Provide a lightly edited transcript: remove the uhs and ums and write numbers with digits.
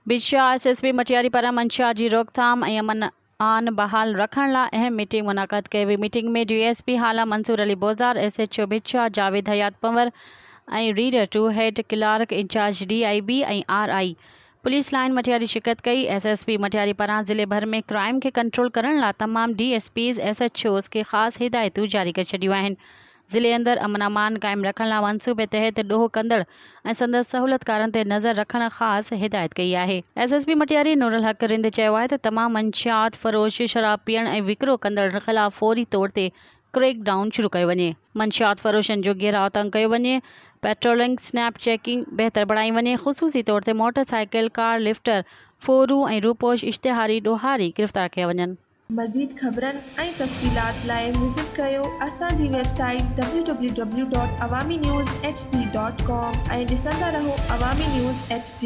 बिछा SSP मटियारी पारां मंशा जी रोकथाम ऐं अमन आन बहाल रखण लाइ अहम मीटिंग मुनाक़द कई हुई। मीटिंग में DSP हाला मंसूर अली बोज़ार, SHO बिछा जावेद हयात पंवर ऐं reader to head clerk in charge DIB ऐं RI पुलिस लाइन मटियारी शिरकत कई। SSP मटियारी पारां ज़िले भर में क्राइम के कंट्रोल करण लाइ तमाम DSPs SHOs खे ख़ासि हिदायतूं जारी करे छॾियूं आहिनि। ज़िले अंदरि अमन अमान क़ाइमु रखण लाइ मनसूबे तहत ॾोह कंदड़ ऐं संदसि सहूलियतकारनि ते नज़र रखण ख़ासि हिदायत कई आहे। SSP मटियारी नूरुल हक़ रिंद चयो आहे त तमाम मंशियात फ़रोश, शराब पीअण ऐं विकिरो कंदड़ ख़िलाफ़ फौरी तौर ते क्रैक डाउन शुरू कयो वञे। मंशियात फ़रोशनि जो घेराव तंग कयो वञे, पेट्रोलिंग, स्नैप चेकिंग बहितर बणाई वञे। ख़ुसूसी तौर ते मोटरसाइकिल, कार लिफ्टर, फोरू ऐं रूपोश इश्तिहारी ॾोहारी गिरफ़्तार कया वञनि। मज़ीद ख़बरनि ऐं तफ़सीलात लाइ विज़िट कयो असांजी वेबसाइट www.awamiNewsHD.com ऐं ॾिसंदा रहो अवामी न्यूज़ HD।